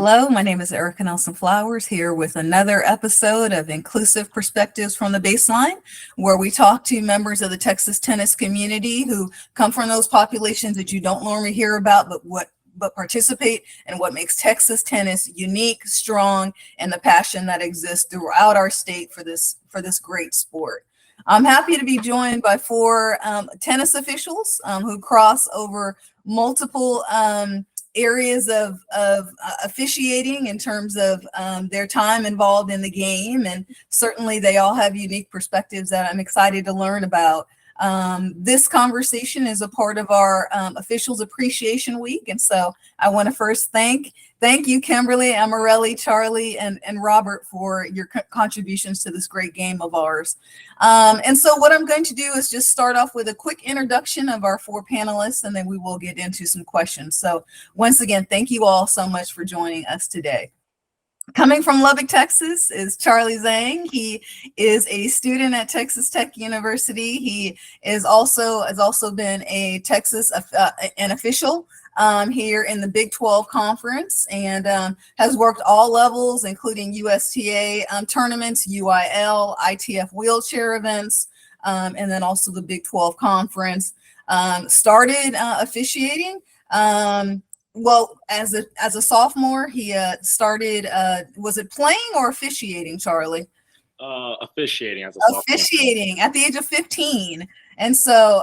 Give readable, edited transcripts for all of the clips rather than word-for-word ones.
Hello, my name is Erica Nelson Flowers here with another episode of Inclusive Perspectives from the Baseline, where we talk to members of the Texas tennis community who come from those populations that you don't normally hear about, but participate in what makes Texas tennis unique, strong, and the passion that exists throughout our state for this great sport. I'm happy to be joined by four tennis officials who cross over multiple areas of officiating in terms of their time involved in the game. And certainly they all have unique perspectives that I'm excited to learn about. This conversation is a part of our Officials Appreciation Week. And so I want to first thank you, Kimberly, Emarely, Charlie, and Robert for your contributions to this great game of ours. And so what I'm going to do is just start off with a quick introduction of our four panelists, and then we will get into some questions. So once again, thank you all so much for joining us today. Coming from Lubbock, Texas is Charlie Zhang. He is a student at Texas Tech University. He has also been a Texas an official here in the Big 12 Conference, and has worked all levels, including USTA tournaments, UIL, ITF wheelchair events, and then also the Big 12 Conference. Started officiating. Well, as a sophomore, he started, was it playing or officiating, Charlie? Officiating as a sophomore. Officiating at the age of 15. And so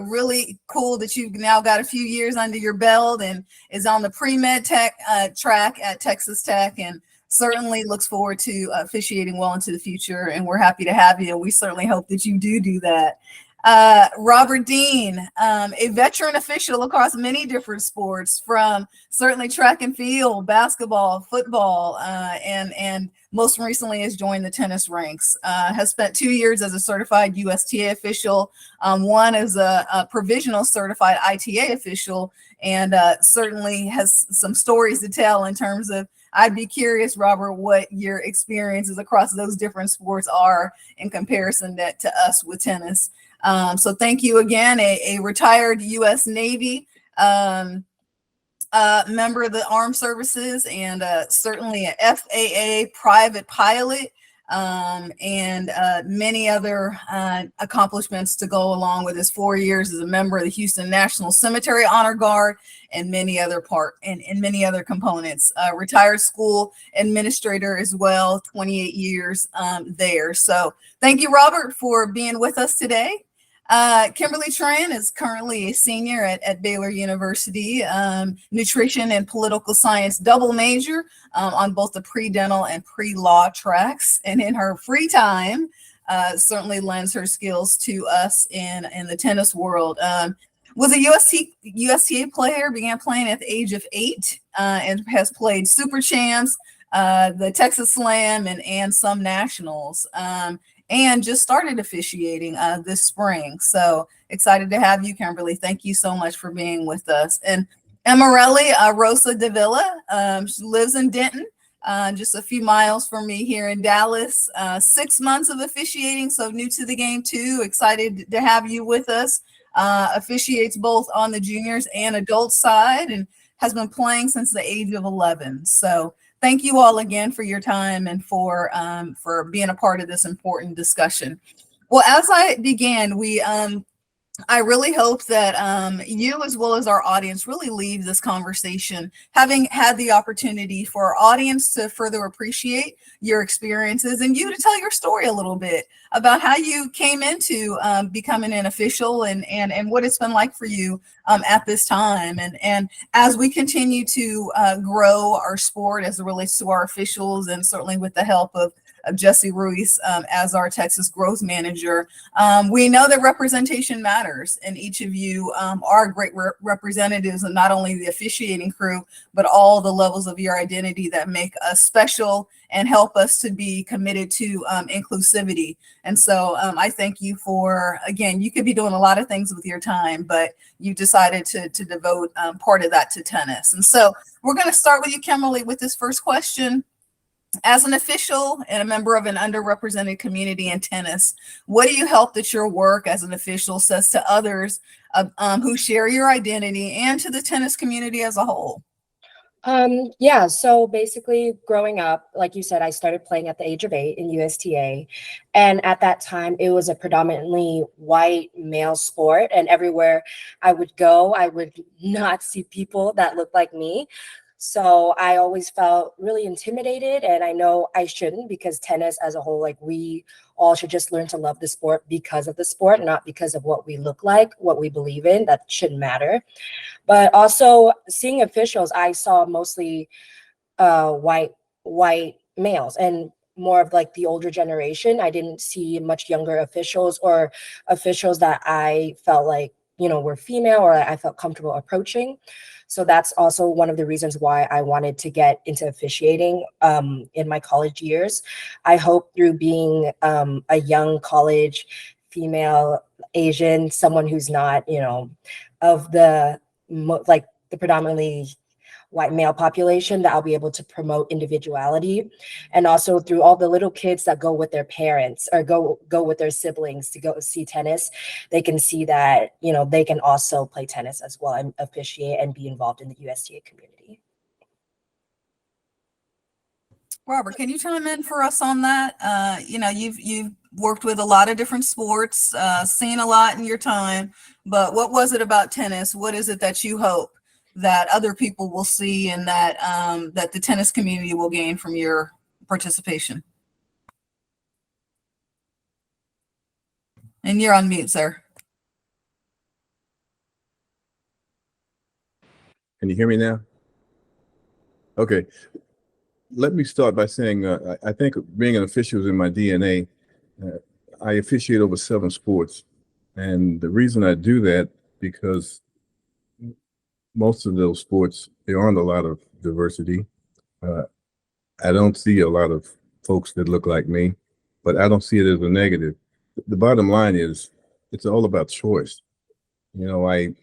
really cool that you've now got a few years under your belt and is on the pre-med tech track at Texas Tech, and certainly looks forward to officiating well into the future. And we're happy to have you. And we certainly hope that you do that. Robert Dean, a veteran official across many different sports, from certainly track and field, basketball, football, and most recently has joined the tennis ranks. Has spent 2 years as a certified USTA official, one as a provisional certified ITA official, and certainly has some stories to tell in terms of, I'd be curious, Robert, what your experiences across those different sports are in comparison to us with tennis. So thank you again, a retired U.S. Navy member of the Armed Services, and certainly an FAA private pilot, and many other accomplishments to go along with his 4 years as a member of the Houston National Cemetery Honor Guard, and many other many other components. Retired school administrator as well, 28 years there. So thank you, Robert, for being with us today. Kimberly Tran is currently a senior at Baylor University, nutrition and political science double major on both the pre-dental and pre-law tracks. And in her free time, certainly lends her skills to us in the tennis world. Was a USTA player, began playing at the age of 8, and has played Super Champs, the Texas Slam, and some nationals. And just started officiating this spring. So excited to have you, Kimberly. Thank you so much for being with us. And Emarely, Rosa-Davila, she lives in Denton, just a few miles from me here in Dallas. 6 months of officiating, so new to the game too. Excited to have you with us. Officiates both on the juniors and adult side, and has been playing since the age of 11. So thank you all again for your time and for being a part of this important discussion. Well, as I began, I really hope that you, as well as our audience, really leave this conversation having had the opportunity for our audience to further appreciate your experiences, and you to tell your story a little bit about how you came into becoming an official, and what it's been like for you at this time. And as we continue to grow our sport as it relates to our officials, and certainly with the help of Jesse Ruiz as our Texas growth manager. We know that representation matters, and each of you are great representatives of not only the officiating crew, but all the levels of your identity that make us special and help us to be committed to inclusivity. And so I thank you for, again, you could be doing a lot of things with your time, but you decided to devote part of that to tennis. And so we're going to start with you, Kimberly, with this first question. As an official and a member of an underrepresented community in tennis, what do you hope that your work as an official says to others who share your identity and to the tennis community as a whole? Yeah, so basically growing up, like you said, I started playing at the age of 8 in USTA. And at that time, it was a predominantly white male sport. And everywhere I would go, I would not see people that looked like me. So I always felt really intimidated. And I know I shouldn't, because tennis as a whole, like, we all should just learn to love the sport because of the sport, not because of what we look like, what we believe in. That shouldn't matter. But also seeing officials, I saw mostly white males and more of like the older generation. I didn't see much younger officials or officials that I felt like, were female or I felt comfortable approaching. So that's also one of the reasons why I wanted to get into officiating in my college years. I hope through being a young college female Asian, someone who's not, of the like the predominantly white male population, that I'll be able to promote individuality. And also through all the little kids that go with their parents or go with their siblings to go see tennis, they can see that, they can also play tennis as well and officiate and be involved in the USTA community. Robert, can you chime in for us on that? You've worked with a lot of different sports, seen a lot in your time, but what was it about tennis? What is it that you hope that other people will see and that that the tennis community will gain from your participation? And you're on mute, sir. Can you hear me now? Okay. Let me start by saying I think being an official is in my DNA. I officiate over 7 sports. And the reason I do that, because most of those sports, there aren't a lot of diversity. I don't see a lot of folks that look like me, but I don't see it as a negative. The bottom line is it's all about choice. I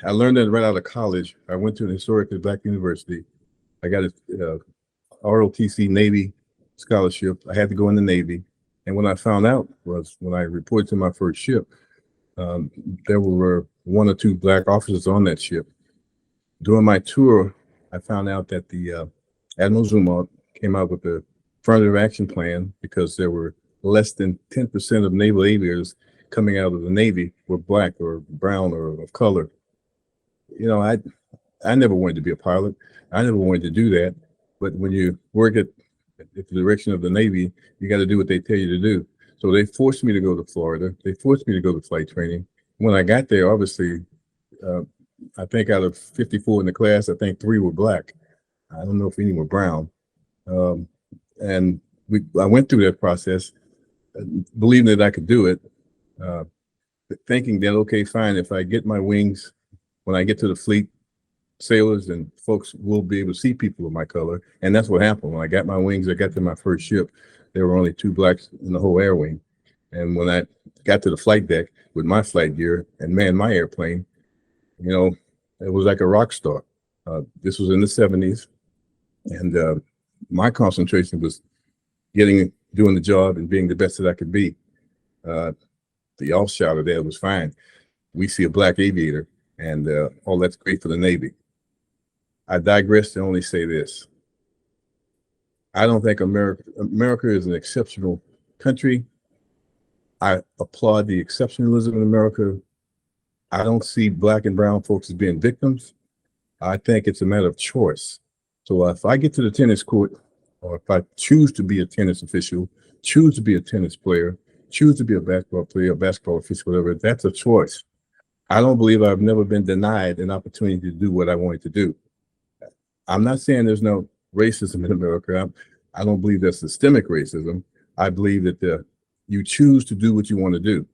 learned that right out of college. I went to an historically Black university. I got a ROTC Navy scholarship. I had to go in the Navy. And what I found out was when I reported to my first ship, there were 1 or 2 Black officers on that ship. During my tour, I found out that the Admiral Zuma came out with a affirmative action plan because there were less than 10% of naval aviators coming out of the Navy were Black or brown or of color. I never wanted to be a pilot. I never wanted to do that. But when you work at the direction of the Navy, you got to do what they tell you to do. So they forced me to go to Florida. They forced me to go to flight training. When I got there, obviously, I think out of 54 in the class, I think 3 were Black. I don't know if any were brown. I went through that process, believing that I could do it, thinking that, okay, fine, if I get my wings, when I get to the fleet, sailors and folks will be able to see people of my color. And that's what happened. When I got my wings, I got to my first ship, there were only 2 Blacks in the whole air wing. And when I got to the flight deck with my flight gear and manned my airplane, it was like a rock star. This was in the 70s. And my concentration was doing the job and being the best that I could be. The offshot of that was fine. We see a Black aviator and all that's great for the Navy. I digress to only say this. I don't think America is an exceptional country. I applaud the exceptionalism in America. I don't see Black and brown folks as being victims. I think it's a matter of choice. So if I get to the tennis court, or if I choose to be a tennis official, choose to be a tennis player, choose to be a basketball player, a basketball official, whatever, that's a choice. I don't believe I've never been denied an opportunity to do what I wanted to do. I'm not saying there's no racism in America. I don't believe there's systemic racism. I believe that you choose to do what you want to do.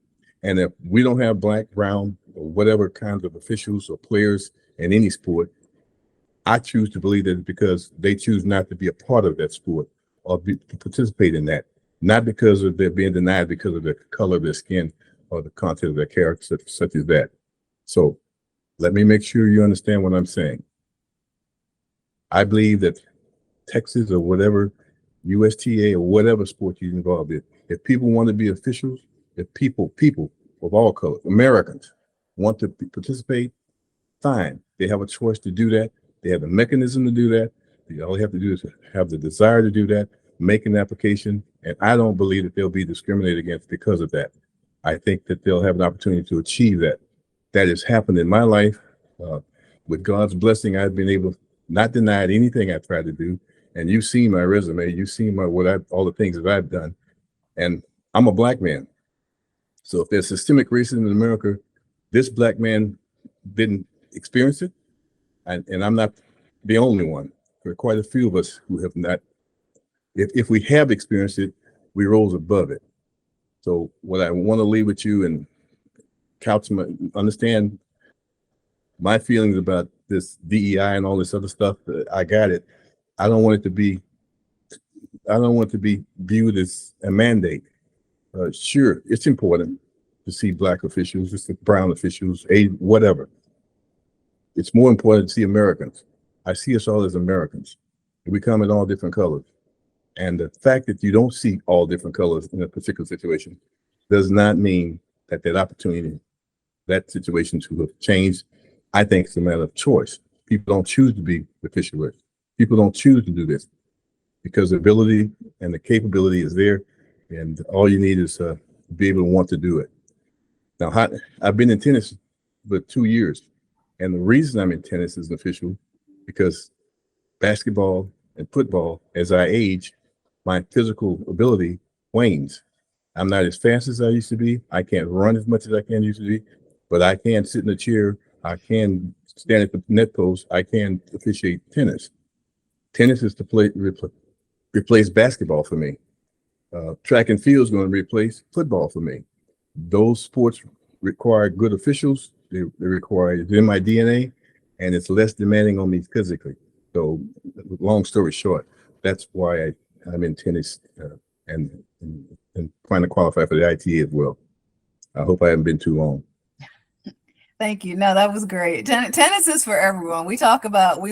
And if we don't have Black, brown, or whatever kinds of officials or players in any sport, I choose to believe that it's because they choose not to be a part of that sport or to participate in that, not because of they're being denied because of the color of their skin or the content of their character, such as that. So let me make sure you understand what I'm saying. I believe that Texas or whatever, USTA or whatever sport you're involved in, if people want to be officials, if people of all colors, Americans, want to participate, fine. They have a choice to do that. They have the mechanism to do that. All they have to do is have the desire to do that, make an application, and I don't believe that they'll be discriminated against because of that. I think that they'll have an opportunity to achieve that. That has happened in my life. With God's blessing, I've been able, not denied anything I've tried to do. And you've seen my resume, you've seen all the things that I've done. And I'm a black man. So if there's systemic racism in America, this black man didn't experience it. And I'm not the only one. There are quite a few of us who have not. If we have experienced it, we rose above it. So what I want to leave with you and understand my feelings about this DEI and all this other stuff. I got it. I don't want it to be viewed as a mandate. Sure, it's important to see black officials, just brown officials, whatever. It's more important to see Americans. I see us all as Americans. We come in all different colors. And the fact that you don't see all different colors in a particular situation does not mean that opportunity, that situation to have changed. I think it's a matter of choice. People don't choose to be official. People don't choose to do this because the ability and the capability is there, and all you need is to be able to want to do it. Now, I've been in tennis for 2 years, and the reason I'm in tennis as an official because basketball and football, as I age, my physical ability wanes. I'm not as fast as I used to be. I can't run as much as I can used to be, but I can sit in a chair. I can stand at the net post. I can officiate tennis. Tennis is to replace basketball for me. Track and field is going to replace football for me. Those sports require good officials. They require, it's in my DNA, and it's less demanding on me physically. So, long story short, that's why I'm in tennis and trying to qualify for the ITA as well. I hope I haven't been too long. Thank you. No, that was great. Tennis is for everyone. We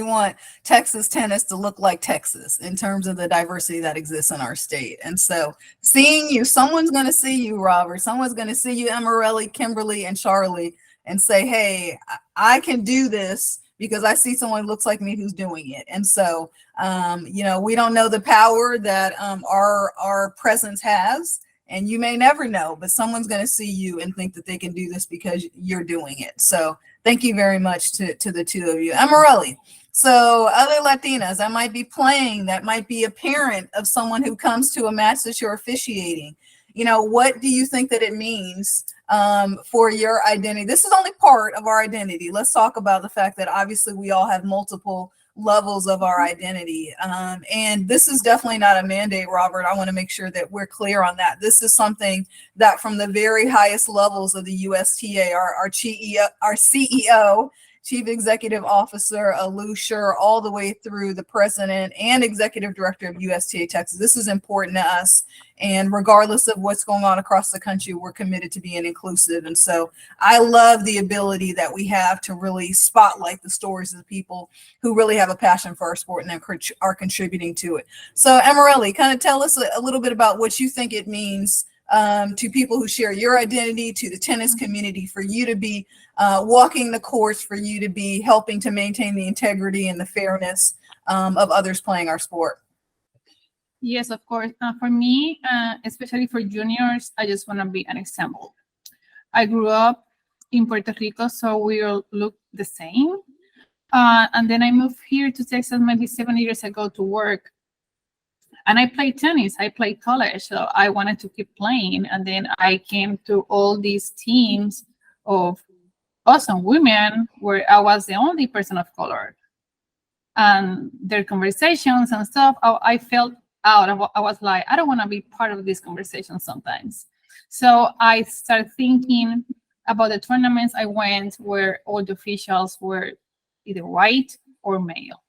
want Texas tennis to look like Texas in terms of the diversity that exists in our state. And so seeing you, someone's going to see you, Robert, someone's going to see you, Emarely, Kimberly, and Charlie, and say, hey, I can do this because I see someone who looks like me who's doing it. And so, we don't know the power that our presence has. And you may never know, but someone's going to see you and think that they can do this because you're doing it. So thank you very much to the two of you. Emarely, so other Latinas that might be playing, that might be a parent of someone who comes to a match that you're officiating. What do you think that it means for your identity? This is only part of our identity. Let's talk about the fact that obviously we all have multiple levels of our identity. And this is definitely not a mandate, Robert. I want to make sure that we're clear on that. This is something that from the very highest levels of the USTA, our CEO, Chief Executive Officer, Lou Scher, all the way through the President and Executive Director of USTA Texas. This is important to us. And regardless of what's going on across the country, we're committed to being inclusive. And so I love the ability that we have to really spotlight the stories of the people who really have a passion for our sport and are contributing to it. So Emarely, kind of tell us a little bit about what you think it means to people who share your identity, to the tennis community, for you to be walking the course, for you to be helping to maintain the integrity and the fairness of others playing our sport. Yes, of course. For me, especially for juniors, I just want to be an example. I grew up in Puerto Rico, so we all look the same. And then I moved here to Texas maybe 7 years ago to work. And I played tennis. I played college, so I wanted to keep playing. And then I came to all these teams of awesome women where I was the only person of color. And their conversations and stuff, I felt out. I was like, I don't want to be part of this conversation sometimes. So I started thinking about the tournaments I went where all the officials were either white or male.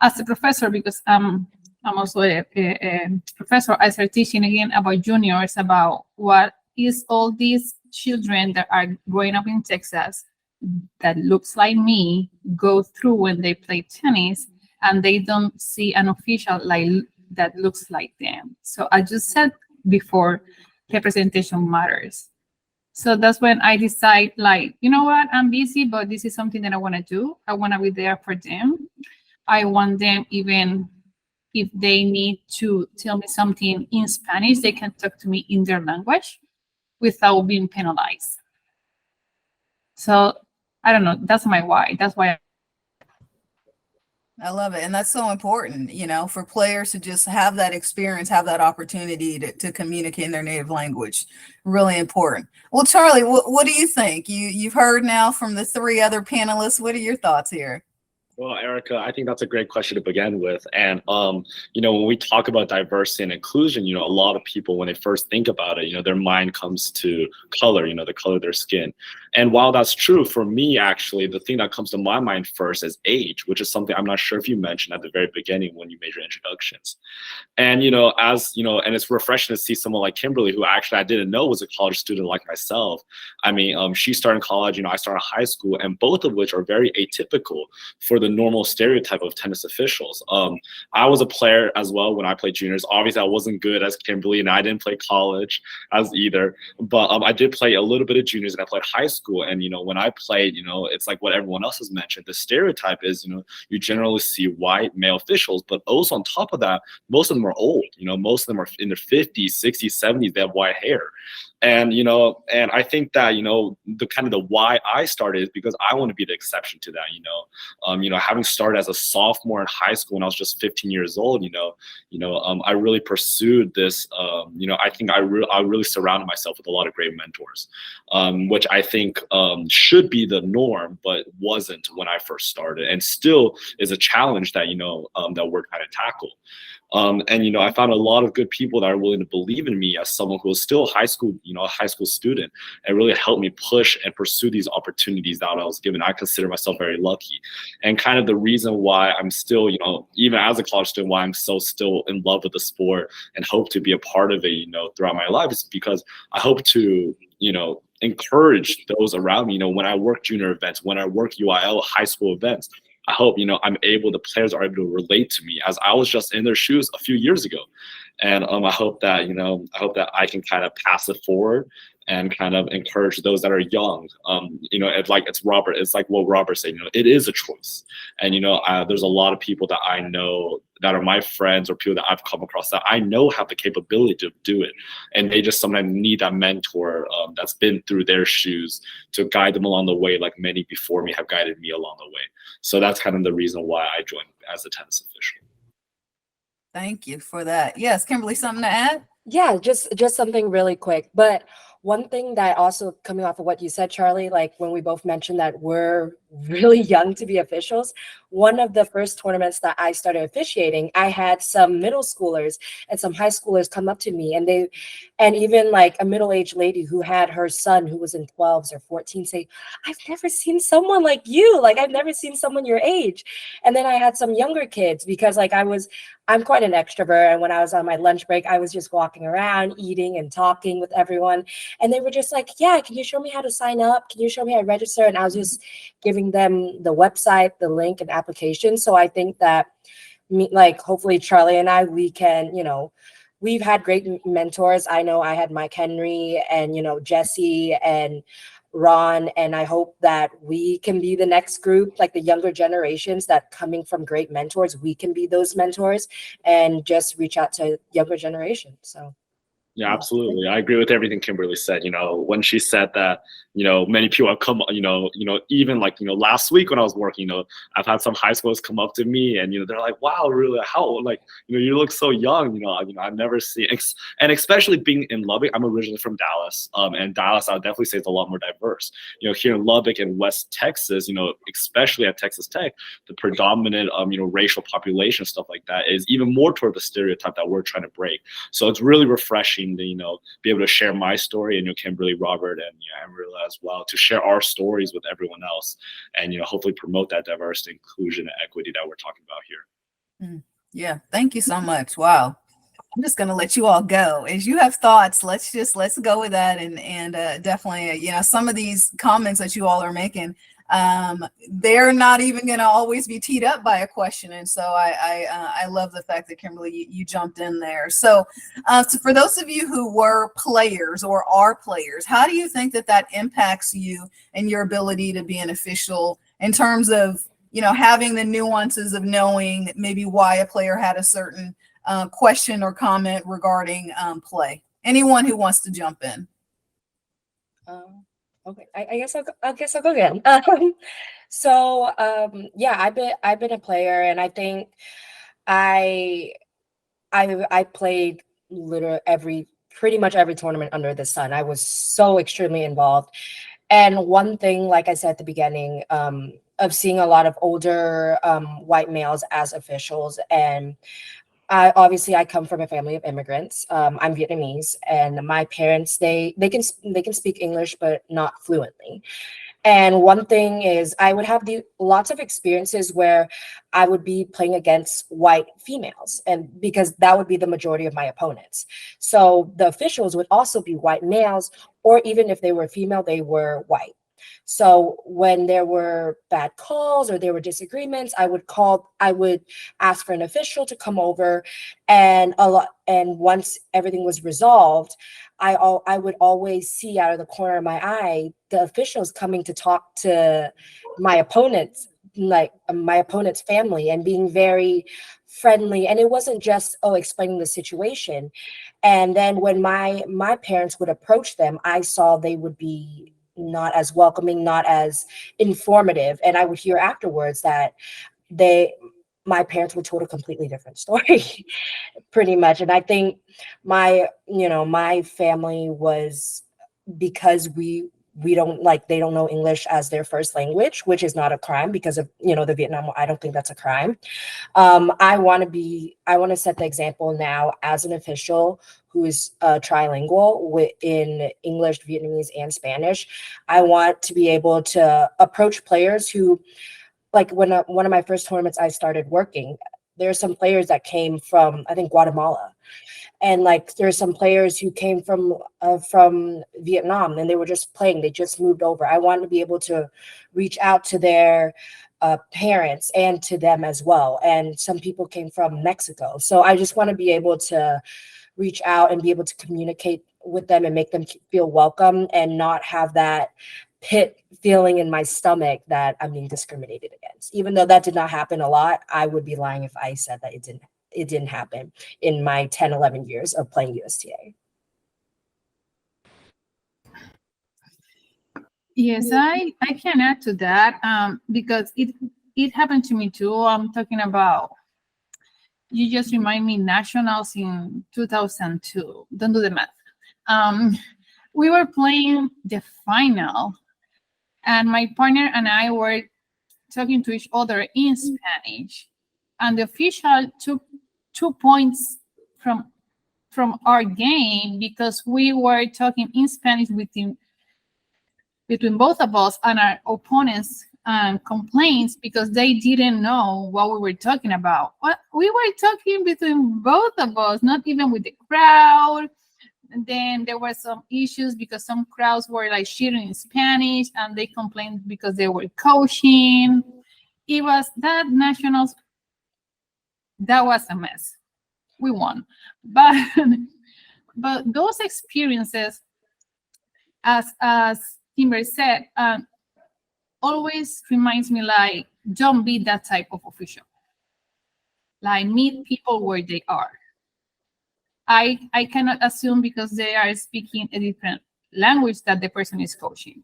As a professor, because I'm also a professor, I started teaching again about juniors, about what is all these children that are growing up in Texas that looks like me go through when they play tennis, and they don't see an official like that looks like them. So I just said before, representation matters. So that's when I decide, like, you know what, I'm busy, but this is something that I want to do. I want to be there for them. I want them, even if they need to tell me something in Spanish, they can talk to me in their language without being penalized. So I don't know, that's my why. That's why I love it. And that's so important, you know, for players to just have that experience, have that opportunity to communicate in their native language. Really important. Well, Charlie, what do you think? You've heard now from the three other panelists. What are your thoughts here? Well, Erica, I think that's a great question to begin with. And, when we talk about diversity and inclusion, a lot of people, when they first think about it, their mind comes to color, the color of their skin. And while that's true, for me, actually, the thing that comes to my mind first is age, which is something I'm not sure if you mentioned at the very beginning when you made your introductions. And, and it's refreshing to see someone like Kimberly, who actually I didn't know was a college student like myself. I mean, she started college, I started high school, and both of which are very atypical for the normal stereotype of tennis officials. I was a player as well when I played juniors. Obviously, I wasn't good as Kimberly, and I didn't play college as either. But I did play a little bit of juniors, and I played high school. And when I played, it's like what everyone else has mentioned. The stereotype is, you generally see white male officials, but also on top of that, most of them are old. Most of them are in their 50s, 60s, 70s. They have white hair. And, and I think that, the kind of the why I started is because I want to be the exception to that, having started as a sophomore in high school when I was just 15 years old, I really pursued this, I think I really surrounded myself with a lot of great mentors, which I think should be the norm, but wasn't when I first started, and still is a challenge that, that we're trying to tackle. And I found a lot of good people that are willing to believe in me as someone who was still a high school student, and really helped me push and pursue these opportunities that I was given. I consider myself very lucky. And kind of the reason why I'm still, even as a college student, why I'm so still in love with the sport and hope to be a part of it, throughout my life, is because I hope to, encourage those around me. When I work junior events, when I work UIL high school events, I hope, the players are able to relate to me as I was just in their shoes a few years ago. And I hope that, I can kind of pass it forward and kind of encourage those that are young. It's like what Robert said, it is a choice. And, there's a lot of people that I know that are my friends or people that I've come across that I know have the capability to do it. And they just sometimes need that mentor that's been through their shoes to guide them along the way, like many before me have guided me along the way. So that's kind of the reason why I joined as a tennis official. Thank you for that. Yes, Kimberly, something to add? Yeah, just something really quick. But one thing that also coming off of what you said, Charlie, like when we both mentioned that we're really young to be officials, one of the first tournaments that I started officiating, I had some middle schoolers and some high schoolers come up to me, and even like a middle-aged lady who had her son who was in 12s or 14 say, "I've never seen someone like you. Like I've never seen someone your age." And then I had some younger kids, because like I'm quite an extrovert. And when I was on my lunch break, I was just walking around, eating and talking with everyone. And they were just like, "Yeah, can you show me how to sign up? Can you show me how to register?" And I was just giving them the website, the link, and application. So I think that hopefully Charlie and I, we can, we've had great mentors. I know I had Mike Henry and, Jesse and Ron, and I hope that we can be the next group, like the younger generations that coming from great mentors, we can be those mentors and just reach out to younger generations. So yeah, absolutely. I agree with everything Kimberly said. When she said that, many people have come, even like, last week when I was working, I've had some high schoolers come up to me and, they're like, "Wow, really? How, like, you look so young." I've never seen, and especially being in Lubbock, I'm originally from Dallas, and Dallas, I would definitely say, is a lot more diverse. Here in Lubbock and West Texas, especially at Texas Tech, the predominant, racial population, stuff like that, is even more toward the stereotype that we're trying to break. So it's really refreshing to, be able to share my story, and Kimberly, Robert, and Emarely as well, to share our stories with everyone else, and hopefully promote that diversity, inclusion, and equity that we're talking about here. Yeah, thank you so much. Wow. I'm just going to let you all go. As you have thoughts, let's go with that. And definitely, some of these comments that you all are making, they're not even going to always be teed up by a question. And so I love the fact that Kimberly, you jumped in there. So, so for those of you who were players or are players, how do you think that that impacts you and your ability to be an official in terms of, you know, having the nuances of knowing maybe why a player had a certain question or comment regarding play? Anyone who wants to jump in. Okay, I guess I'll go again. Yeah, I've been a player, and I think I played pretty much every tournament under the sun. I was so extremely involved. And one thing, like I said at the beginning, of seeing a lot of older white males as officials, and I come from a family of immigrants. I'm Vietnamese, and my parents they can speak English, but not fluently. And one thing is, I would have lots of experiences where I would be playing against white females, and because that would be the majority of my opponents. So the officials would also be white males, or even if they were female, they were white. So when there were bad calls or there were disagreements, I would ask for an official to come over, and once everything was resolved, I would always see out of the corner of my eye the officials coming to talk to my opponents, like my opponent's family, and being very friendly. And it wasn't just explaining the situation. And then when my parents would approach them, I saw they would be not as welcoming, not as informative. And I would hear afterwards that my parents were told a completely different story, pretty much. And I think my family was, because they don't know English as their first language, which is not a crime because of, the Vietnam War. I don't think that's a crime. I want to set the example now as an official who is trilingual in English, Vietnamese, and Spanish. I want to be able to approach players who, like when one of my first tournaments I started working, there are some players that came from, I think, Guatemala. And like there's some players who came from Vietnam, and they were just playing. They just moved over. I wanted to be able to reach out to their parents and to them as well. And some people came from Mexico. So I just want to be able to reach out and be able to communicate with them and make them feel welcome, and not have that pit feeling in my stomach that I'm being discriminated against. Even though that did not happen a lot, I would be lying if I said that it didn't happen in my 10, 11 years of playing USTA. Yes, I can add to that because it happened to me too. I'm talking about, you just remind me, nationals in 2002. Don't do the math. We were playing the final, and my partner and I were talking to each other in Spanish, and the official took 2 points from our game because we were talking in Spanish between both of us, and our opponents complaints because they didn't know what we were talking about. What we were talking between both of us, not even with the crowd. And then there were some issues because some crowds were like cheering in Spanish, and they complained because they were coaching. It was that nationals. That was a mess. We won, but those experiences, as Kimberly said, always reminds me, like, don't be that type of official. Like, meet people where they are. I cannot assume because they are speaking a different language that the person is coaching.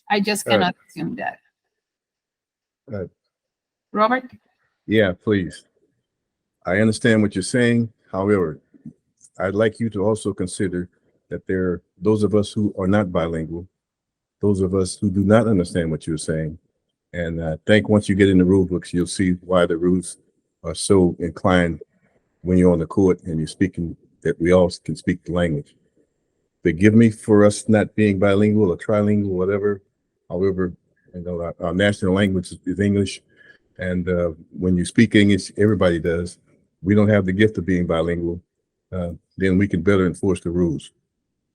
I just cannot assume that. Robert? Yeah, please. I understand what you're saying. However, I'd like you to also consider that there are those of us who are not bilingual, those of us who do not understand what you're saying. And I think once you get in the rule books, you'll see why the rules are so inclined when you're on the court and you're speaking, that we all can speak the language. Forgive me for us not being bilingual or trilingual, whatever. However, our national language is English. And when you speak English, everybody does. We don't have the gift of being bilingual. Then we can better enforce the rules.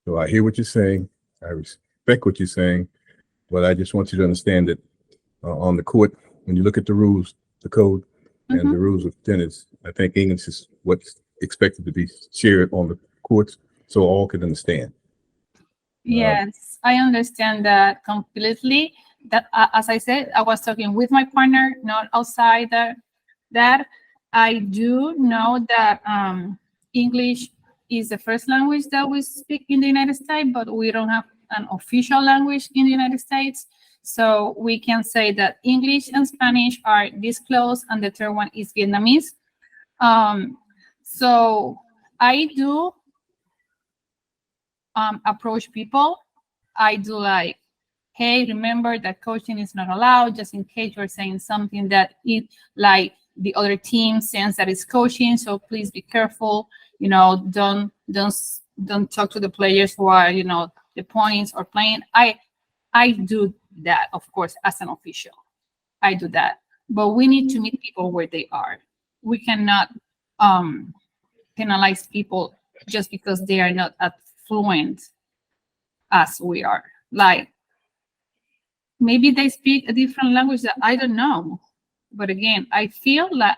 So I hear what you're saying. I respect what you're saying. But I just want you to understand that on the court, when you look at the rules, the code, and the rules of tennis, I think English is what's expected to be shared on the courts so all can understand. Yes, I understand that completely. That as I said, I was talking with my partner, not outside that. I do know that English is the first language that we speak in the United States, but we don't have an official language in the United States. So we can say that English and Spanish are this close, and the third one is Vietnamese. So I do approach people. I do like, hey, remember that coaching is not allowed, just in case you're saying something that it like the other team sense that it's coaching. So please be careful. Don't talk to the players who are the points or playing. I do that, of course, as an official. I do that, but we need to meet people where they are. We cannot penalize people just because they are not as fluent as we are. Like, maybe they speak a different language that I don't know. But again, I feel like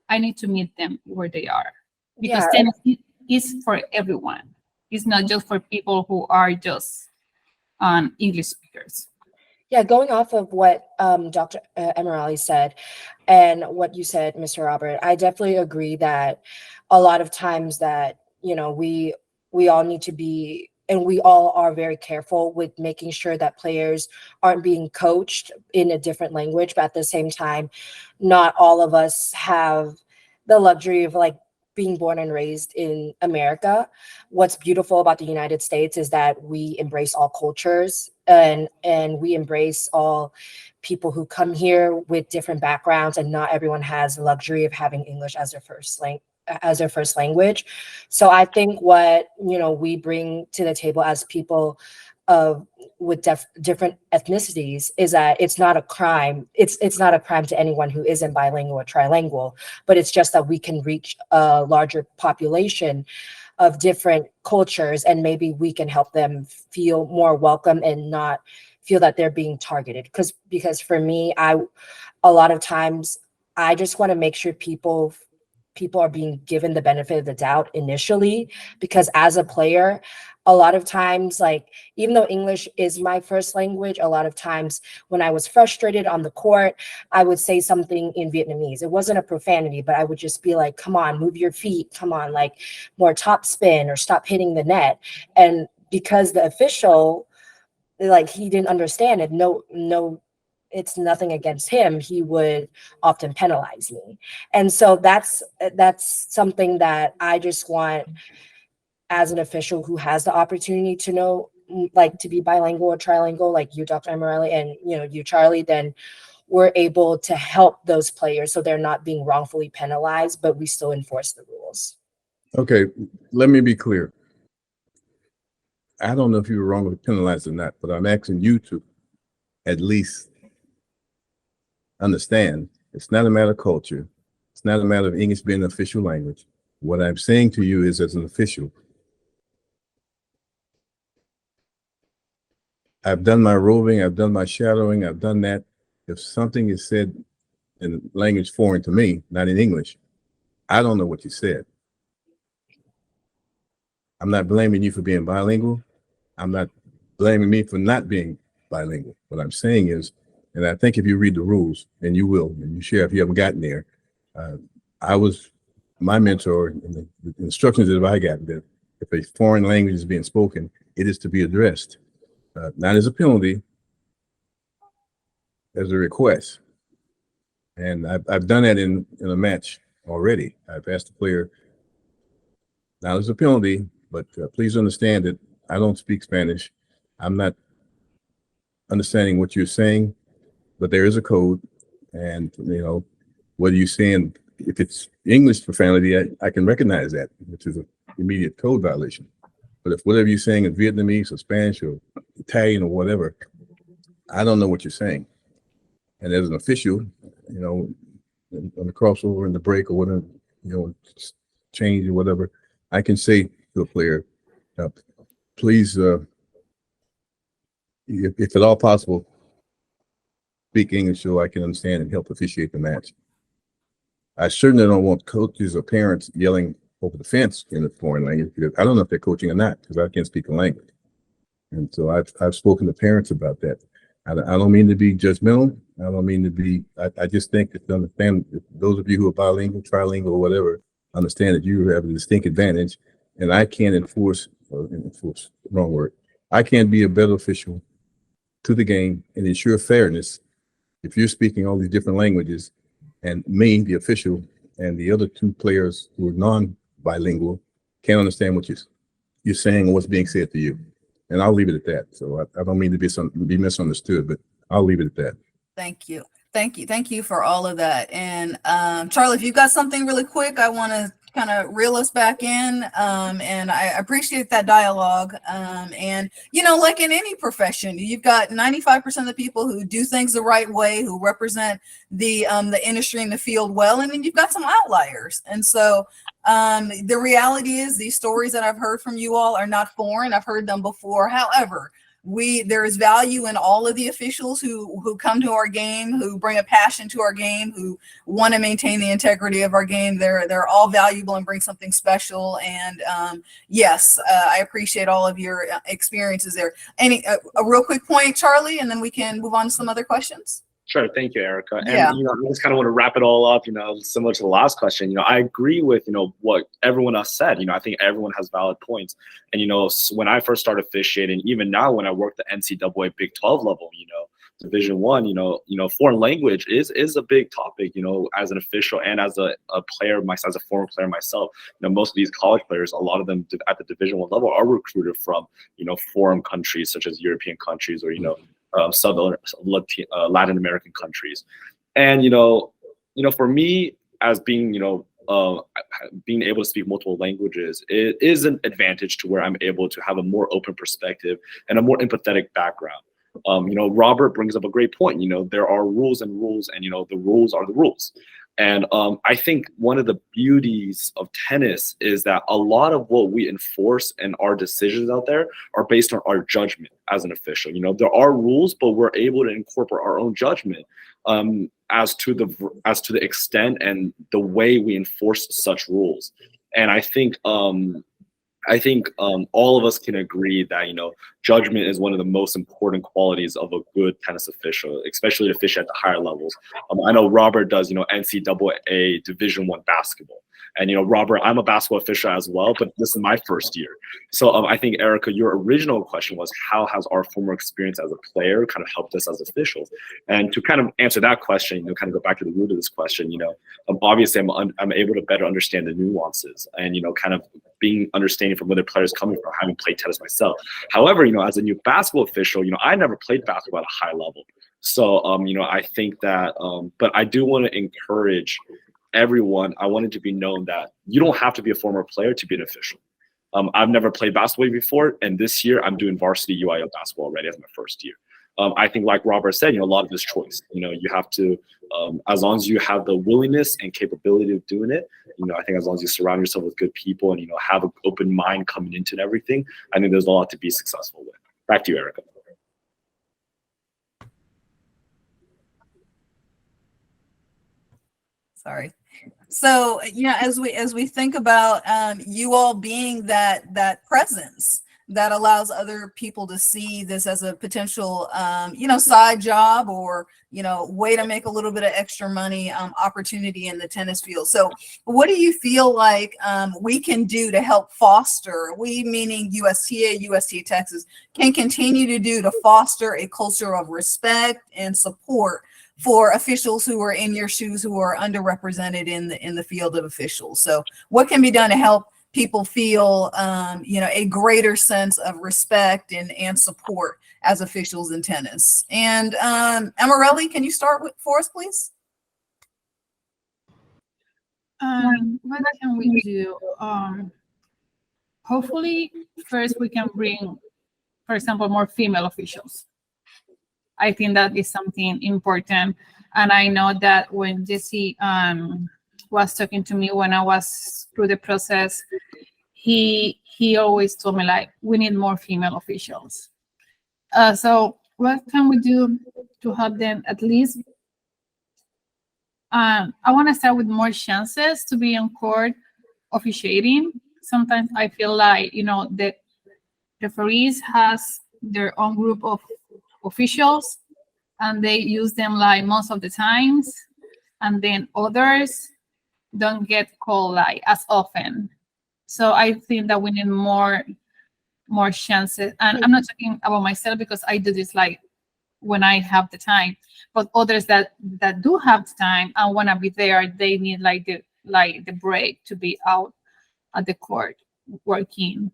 I need to meet them where they are, because tennis is for everyone. It's not just for people who are just English speakers. Yeah, going off of what Dr. Emarely said and what you said, Mr. Robert, I definitely agree that a lot of times that, we all need to be, and we all are very careful with making sure that players aren't being coached in a different language. But at the same time, not all of us have the luxury of like being born and raised in America. What's beautiful about the United States is that we embrace all cultures and we embrace all people who come here with different backgrounds, and not everyone has the luxury of having English as their first language. So I think what we bring to the table as people with different ethnicities is that it's not a crime. It's not a crime to anyone who isn't bilingual or trilingual, but it's just that we can reach a larger population of different cultures, and maybe we can help them feel more welcome and not feel that they're being targeted. Because for me, a lot of times I just want to make sure people are being given the benefit of the doubt initially, because as a player, a lot of times, like, even though English is my first language, a lot of times when I was frustrated on the court, I would say something in Vietnamese. It wasn't a profanity, but I would just be like, come on, move your feet. Come on, like more top spin, or stop hitting the net. And because the official, like, he didn't understand it, no, it's nothing against him, he would often penalize me. And so that's something that I just want, as an official who has the opportunity to know, like, to be bilingual or trilingual, like you, Dr. Emarely, and you, Charlie, then we're able to help those players so they're not being wrongfully penalized, but we still enforce the rules. Okay, let me be clear. I don't know if you were wrongly penalized or not, but I'm asking you to at least understand it's not a matter of culture. It's not a matter of English being an official language. What I'm saying to you is, as an official, I've done my roving, I've done my shadowing, I've done that. If something is said in a language foreign to me, not in English, I don't know what you said. I'm not blaming you for being bilingual. I'm not blaming me for not being bilingual. What I'm saying is, and I think if you read the rules, and you will, and you share if you haven't gotten there, my mentor, and the instructions that I got, that if a foreign language is being spoken, it is to be addressed, not as a penalty, as a request. And I've done that in a match already. I've asked the player, not as a penalty, but please understand that I don't speak Spanish. I'm not understanding what you're saying, but there is a code. And, whether you're saying, if it's English profanity, I can recognize that, which is an immediate code violation. But if whatever you're saying is Vietnamese or Spanish or Italian or whatever, I don't know what you're saying. And as an official, on the crossover, in the break, or whatever, change or whatever, I can say to a player, please if at all possible, speak English so I can understand and help officiate the match. I certainly don't want coaches or parents yelling over the fence in a foreign language, because I don't know if they're coaching or not, because I can't speak the language. And so I've spoken to parents about that. I don't mean to be judgmental. I don't mean to be, I just think that to understand, those of you who are bilingual, trilingual, or whatever, understand that you have a distinct advantage, and I can't enforce, wrong word. I can't be a better official to the game and ensure fairness if you're speaking all these different languages, and me, the official, and the other two players who are non-bilingual can't understand what you're saying or what's being said to you. And I'll leave it at that. So I don't mean to be misunderstood, but I'll leave it at that. Thank you. Thank you. Thank you for all of that. And Charlie, if you've got something really quick, I want to kind of reel us back in. And I appreciate that dialogue. And, you know, like in any profession, you've got 95% of the people who do things the right way, who represent the industry and the field well, and then you've got some outliers. And so the reality is these stories that I've heard from you all are not foreign. I've heard them before. However, there is value in all of the officials who come to our game, who bring a passion to our game, who want to maintain the integrity of our game. They're all valuable and bring something special. And yes, I appreciate all of your experiences there. A real quick point, Charlie, and then we can move on to some other questions. Sure, thank you, Erica. And Yeah. you know, I just kind of want to wrap it all up. You know, similar to the last question. You know, I agree with what everyone else said. You know, I think everyone has valid points. And you know, when I first started officiating, even now when I work the NCAA Big 12 level, you know, Division I, you know, foreign language is a big topic. You know, as an official and as a player, as a former player myself, you know, most of these college players, a lot of them at the Division I level are recruited from foreign countries such as European countries or Southern Latin American countries. And for me, as being being able to speak multiple languages, it is an advantage to where I'm able to have a more open perspective and a more empathetic background. Robert brings up a great point. There are rules and rules, and the rules are the rules. And I think one of the beauties of tennis is that a lot of what we enforce and our decisions out there are based on our judgment as an official. There are rules, but we're able to incorporate our own judgment as to the extent and the way we enforce such rules. And I think all of us can agree that judgment is one of the most important qualities of a good tennis official, especially to officiate at the higher levels. I know Robert does NCAA Division I basketball, and Robert, I'm a basketball official as well, but this is my first year. So I think, Erica, your original question was, how has our former experience as a player kind of helped us as officials? And to kind of answer that question, kind of go back to the root of this question, obviously I'm able to better understand the nuances and kind of being understanding from where the players coming from, having played tennis myself. However, as a new basketball official, I never played basketball at a high level. So, I think that, but I do want to encourage everyone. I want it to be known that you don't have to be a former player to be an official. I've never played basketball before, and this year I'm doing varsity UIL basketball already as my first year. I think, like Robert said, a lot of this choice. You have to, as long as you have the willingness and capability of doing it. I think as long as you surround yourself with good people and have an open mind coming into everything, I think there's a lot to be successful with. Back to you, Erica. Sorry. So, as we think about you all being that presence that allows other people to see this as a potential, side job or, way to make a little bit of extra money opportunity in the tennis field. So what do you feel like we can do to help foster, we meaning USTA Texas, can continue to do to foster a culture of respect and support for officials who are in your shoes, who are underrepresented in the field of officials? So what can be done to help people feel, a greater sense of respect and support as officials in tennis? And Emarely, can you start for us, please? What can we do? Hopefully, first we can bring, for example, more female officials. I think that is something important. And I know that when Jesse was talking to me when I was through the process, he always told me, like, we need more female officials. So what can we do to help them at least? I want to start with more chances to be on court officiating. Sometimes I feel like, the referees has their own group of officials and they use them like most of the times, and then others don't get called like as often. So I think that we need more chances. And I'm not talking about myself because I do this like when I have the time, but others that do have the time and want to be there, they need like the break to be out at the court working.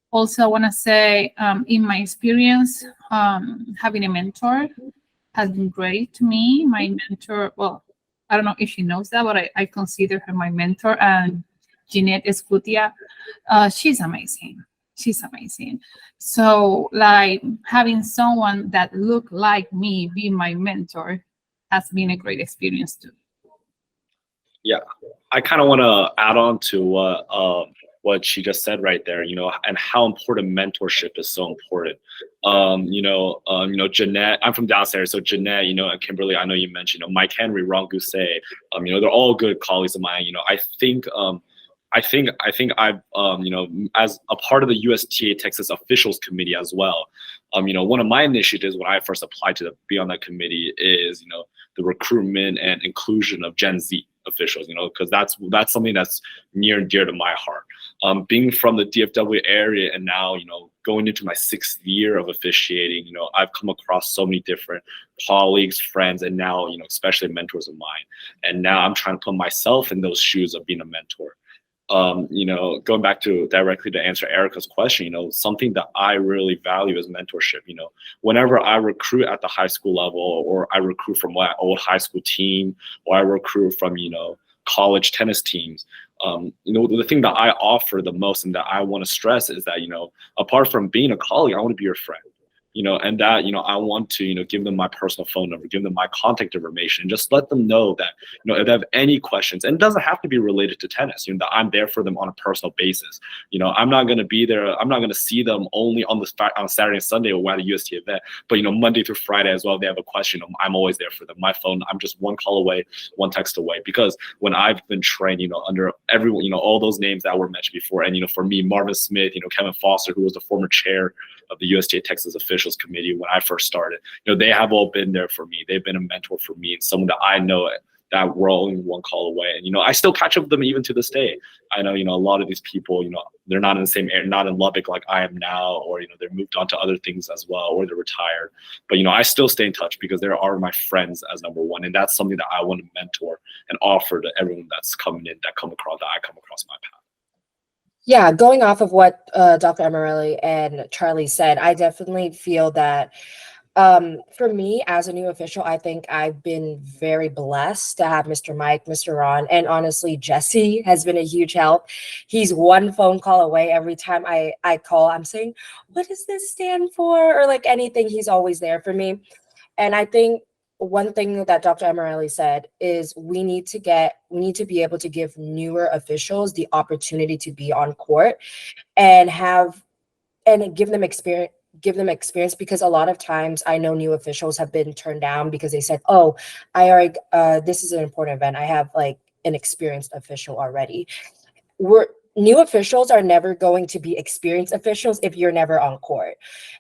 Also, I want to say, in my experience, having a mentor has been great to me. My mentor, well, I don't know if she knows that, but I consider her my mentor. And Jeanette Escutia, she's amazing. She's amazing. So, like, having someone that look like me be my mentor has been a great experience too. Yeah, I kind of want to add on to what she just said right there, and how important mentorship is so important. Jeanette, I'm from downstairs, so Jeanette, and Kimberly, I know you mentioned, Mike Henry, Ron Gousset, they're all good colleagues of mine. I think I've, as a part of the USTA Texas Officials Committee as well, one of my initiatives when I first applied to be on that committee is, the recruitment and inclusion of Gen Z officials, because that's something that's near and dear to my heart. Being from the DFW area and now, going into my 6th year of officiating, I've come across so many different colleagues, friends, and now, especially mentors of mine. And now I'm trying to put myself in those shoes of being a mentor. Going back to directly to answer Erica's question, something that I really value is mentorship. Whenever I recruit at the high school level, or I recruit from my old high school team, or I recruit from, college tennis teams, the thing that I offer the most and that I want to stress is that, apart from being a colleague, I want to be your friend. And that, I want to, give them my personal phone number, give them my contact information, just let them know that, if they have any questions, and it doesn't have to be related to tennis, that I'm there for them on a personal basis. I'm not going to be there. I'm not going to see them only on Saturday and Sunday or at a USTA event, but, Monday through Friday as well. If they have a question, I'm always there for them. My phone, I'm just one call away, one text away, because when I've been trained, under everyone, all those names that were mentioned before. And, for me, Marvin Smith, Kevin Foster, who was the former chair of the USTA Texas Officials Committee when I first started, they have all been there for me. They've been a mentor for me and someone that I know that we're only one call away. And, I still catch up with them even to this day. I know, a lot of these people, they're not in the same area, not in Lubbock like I am now, or, they're moved on to other things as well, or they're retired. But, I still stay in touch because there are my friends as number one. And that's something that I want to mentor and offer to everyone that's coming in, that I come across my path. Yeah, going off of what Dr. Emarely and Charlie said, I definitely feel that for me as a new official, I think I've been very blessed to have Mr. Mike, Mr. Ron, and honestly, Jesse has been a huge help. He's one phone call away every time I call. I'm saying, what does this stand for? Or like anything, he's always there for me. And I think one thing that Dr. Emarely said is we need to be able to give newer officials the opportunity to be on court and give them experience, because a lot of times I know new officials have been turned down because they said, oh, I already this is an important event, I have like an experienced official already. New officials are never going to be experienced officials if you're never on court.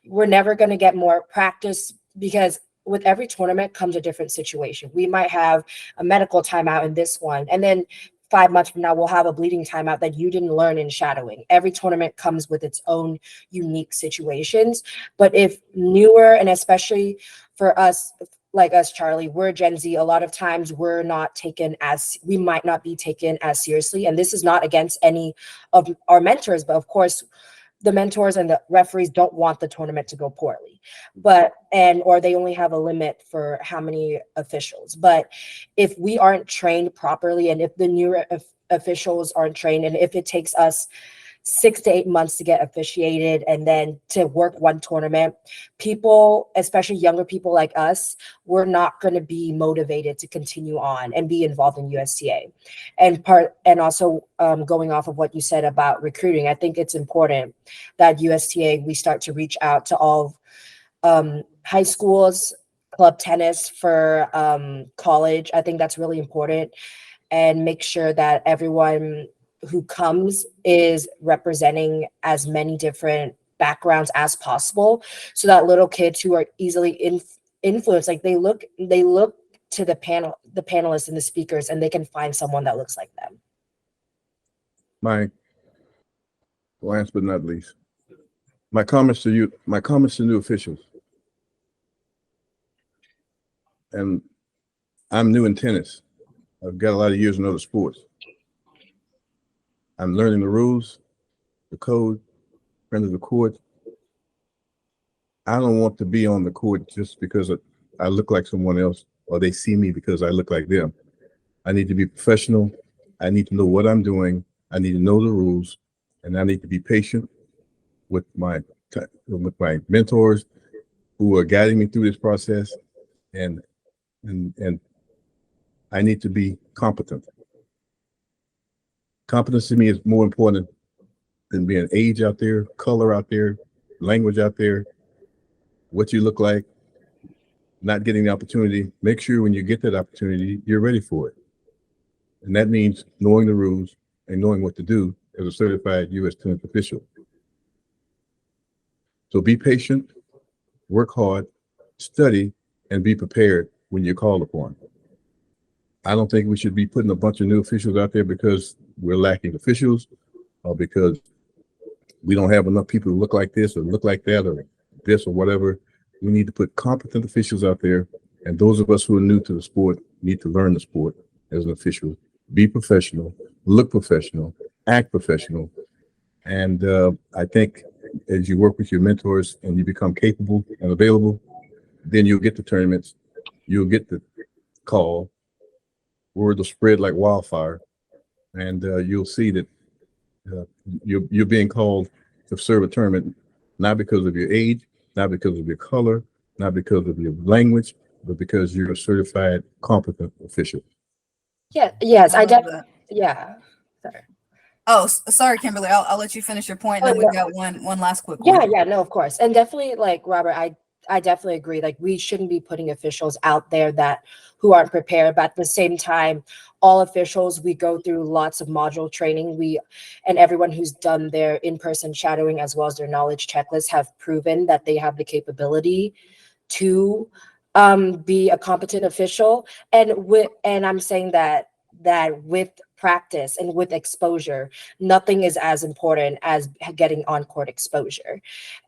We're never going to get more practice, because with every tournament comes a different situation. We might have a medical timeout in this one, and then 5 months from now, we'll have a bleeding timeout that you didn't learn in shadowing. Every tournament comes with its own unique situations. But if newer, and especially for us, like us, Charlie, we're Gen Z, a lot of times we might not be taken as seriously. And this is not against any of our mentors, but of course, the mentors and the referees don't want the tournament to go poorly, or they only have a limit for how many officials. But if we aren't trained properly, and if the newer officials aren't trained, and if it takes us 6 to 8 months to get officiated and then to work one tournament, people, especially younger people like us, we're not going to be motivated to continue on and be involved in USTA. And also going off of what you said about recruiting, I think it's important that USTA, we start to reach out to all high schools, club tennis for college. I think that's really important, and make sure that everyone who comes is representing as many different backgrounds as possible, so that little kids who are easily influenced, like they look to the panelists and the speakers, and they can find someone that looks like them. Last but not least, my comments to new officials. And I'm new in tennis. I've got a lot of years in other sports. I'm learning the rules, the code, friend of the court. I don't want to be on the court just because I look like someone else, or they see me because I look like them. I need to be professional. I need to know what I'm doing. I need to know the rules, and I need to be patient with my mentors who are guiding me through this process, and I need to be competent. Competence to me is more important than being age out there, color out there, language out there, what you look like, not getting the opportunity. Make sure when you get that opportunity, you're ready for it. And that means knowing the rules and knowing what to do as a certified U.S. tennis official. So be patient, work hard, study, and be prepared when you're called upon. I don't think we should be putting a bunch of new officials out there because we're lacking officials, or because we don't have enough people who look like this or look like that or this or whatever. We need to put competent officials out there, and those of us who are new to the sport need to learn the sport as an official. Be professional, look professional, act professional. And I think as you work with your mentors and you become capable and available, then you'll get the tournaments, you'll get the call, word will spread like wildfire, and you'll see that you're being called to serve a tournament, not because of your age, not because of your color, not because of your language, but because you're a certified, competent official. Yeah. Yes, I love definitely. that. Yeah. Sorry. Oh, sorry, Kimberly. I'll let you finish your point, and Oh, then we've no. got one last quick one. Yeah, no, of course. And definitely, like Robert, I definitely agree. Like, we shouldn't be putting officials out there who aren't prepared. But at the same time, all officials, we go through lots of module training. And everyone who's done their in-person shadowing as well as their knowledge checklist have proven that they have the capability to be a competent official. And I'm saying that with practice and with exposure, nothing is as important as getting on-court exposure.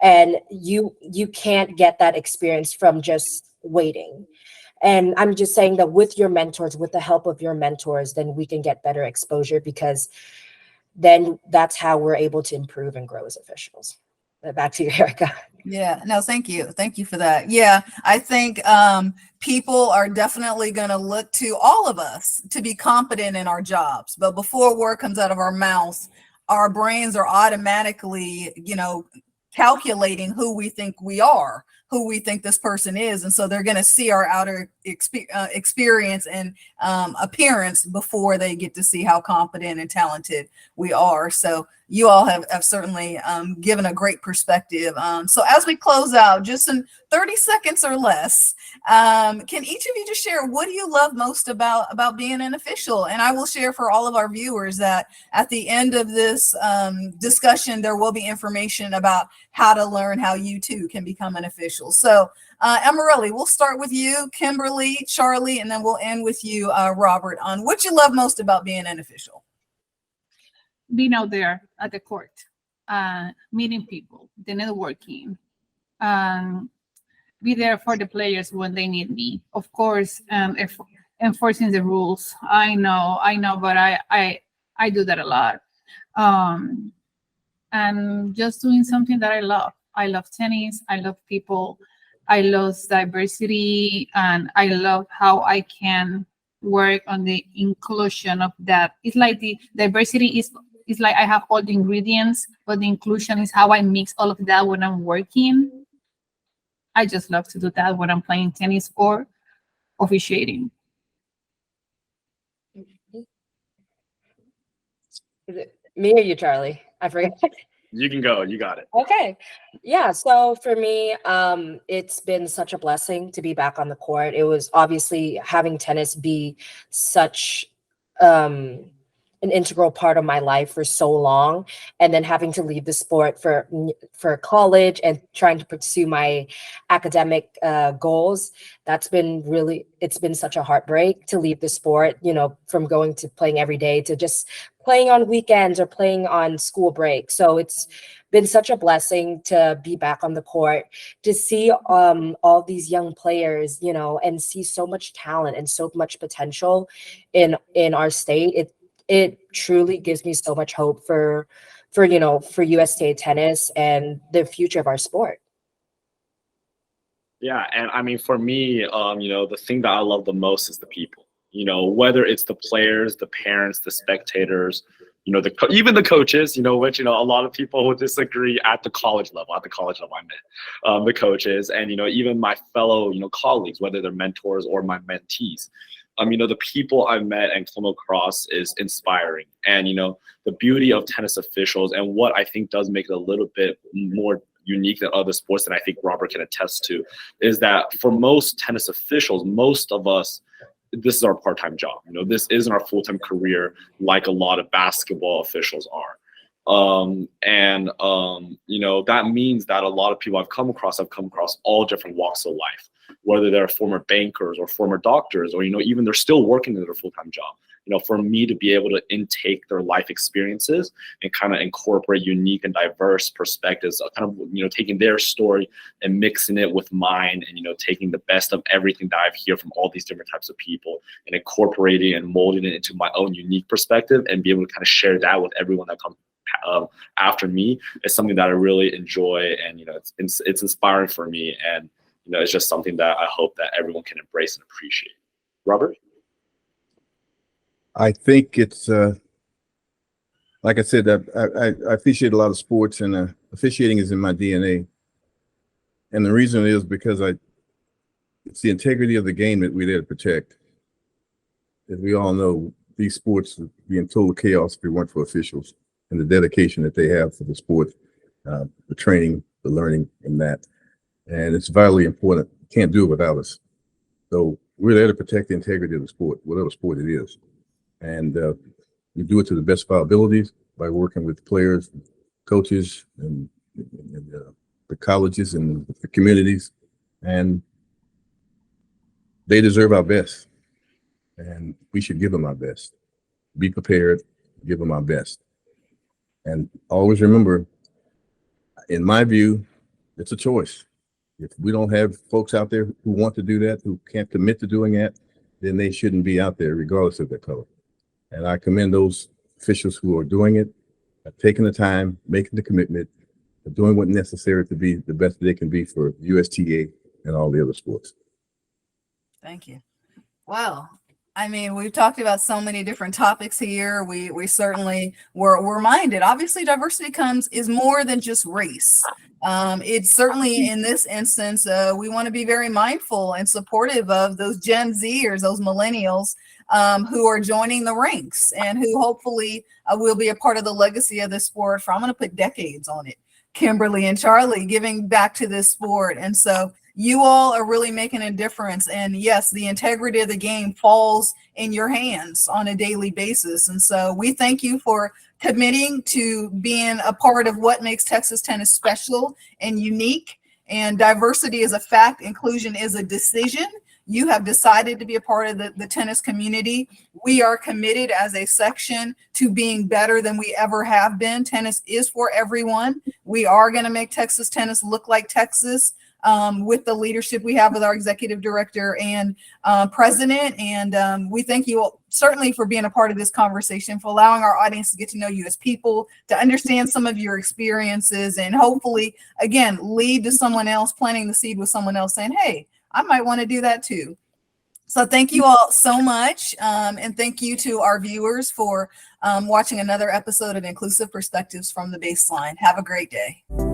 And you can't get that experience from just waiting. And I'm just saying that with your mentors, with the help of your mentors, then we can get better exposure, because then that's how we're able to improve and grow as officials. Back to you, Erica. Yeah, no, thank you. Thank you for that. Yeah, I think people are definitely going to look to all of us to be competent in our jobs. But before word comes out of our mouths, our brains are automatically, calculating who we think we are, who we think this person is. And so they're going to see our outer experience and appearance before they get to see how competent and talented we are. So you all have certainly given a great perspective. So as we close out, just in 30 seconds or less, can each of you just share, what do you love most about being an official? And I will share for all of our viewers that at the end of this discussion, there will be information about how to learn how you too can become an official. So Emarely, we'll start with you, Kimberly, Charlie, and then we'll end with you, Robert, on what you love most about being an official. Being out there at the court, meeting people, the networking, be there for the players when they need me. Of course, enforcing the rules. I know, but I do that a lot. And just doing something that I love. I love tennis. I love people. I love diversity, and I love how I can work on the inclusion of that. It's like the diversity is like I have all the ingredients, but the inclusion is how I mix all of that when I'm working. I just love to do that when I'm playing tennis or officiating. Is it me or you, Charlie? I forget. You can go. You got it. Okay. Yeah. So for me, it's been such a blessing to be back on the court. It was obviously having tennis be such an integral part of my life for so long, and then having to leave the sport for college and trying to pursue my academic goals. That's been really, it's been such a heartbreak to leave the sport, you know, from going to playing every day to just playing on weekends or playing on school break. So it's been such a blessing to be back on the court, to see all these young players, you know, and see so much talent and so much potential in our state. It truly gives me so much hope for you know, for USTA tennis and the future of our sport. Yeah, and I mean, for me, you know, the thing that I love the most is the people. You know, whether it's the players, the parents, the spectators, you know, even the coaches. You know, which, you know, a lot of people would disagree at the college level. At the college level, I meant the coaches, and you know, even my fellow, you know, colleagues, whether they're mentors or my mentees. You know, the people I've met and come across is inspiring, and you know, the beauty of tennis officials, and what I think does make it a little bit more unique than other sports that I think Robert can attest to, is that for most tennis officials, most of us, this is our part-time job. You know, this isn't our full-time career like a lot of basketball officials are. You know, that means that a lot of people I've come across all different walks of life, whether they're former bankers or former doctors, or, you know, even they're still working in their full-time job. You know, for me to be able to intake their life experiences and kind of incorporate unique and diverse perspectives, kind of, you know, taking their story and mixing it with mine, and, you know, taking the best of everything that I've heard from all these different types of people and incorporating and molding it into my own unique perspective, and be able to kind of share that with everyone that comes after me, is something that I really enjoy. And, you know, it's inspiring for me. And, you know, it's just something that I hope that everyone can embrace and appreciate. Robert? I think it's like I said, I appreciate a lot of sports, and officiating is in my DNA. And the reason is because it's the integrity of the game that we're there to protect. As we all know, these sports would be in total chaos if it weren't for officials and the dedication that they have for the sport, the training, the learning, and that. And it's vitally important. Can't do it without us. So we're there to protect the integrity of the sport, whatever sport it is. And we do it to the best of our abilities by working with players, coaches, and the colleges and the communities. And they deserve our best. And we should give them our best. Be prepared, give them our best. And always remember, in my view, it's a choice. If we don't have folks out there who want to do that, who can't commit to doing that, then they shouldn't be out there regardless of their color. And I commend those officials who are doing it, taking the time, making the commitment, doing what's necessary to be the best they can be for USTA and all the other sports. Thank you. Well, I mean, we've talked about so many different topics here. We certainly were reminded, obviously, diversity is more than just race. It's certainly, in this instance, we want to be very mindful and supportive of those Gen Zers, those millennials, who are joining the ranks, and who hopefully will be a part of the legacy of this sport for, I'm going to put decades on it. Kimberly and Charlie giving back to this sport. And so you all are really making a difference. And yes, the integrity of the game falls in your hands on a daily basis. And so we thank you for committing to being a part of what makes Texas tennis special and unique. And diversity is a fact. Inclusion is a decision. You have decided to be a part of the tennis community. We are committed as a section to being better than we ever have been. Tennis is for everyone. We are going to make Texas tennis look like Texas, with the leadership we have with our executive director and president. And we thank you all, certainly, for being a part of this conversation, for allowing our audience to get to know you as people, to understand some of your experiences, and hopefully, again, lead to someone else, planting the seed with someone else saying, hey, I might want to do that too. So thank you all so much. And thank you to our viewers for watching another episode of Inclusive Perspectives from the Baseline. Have a great day.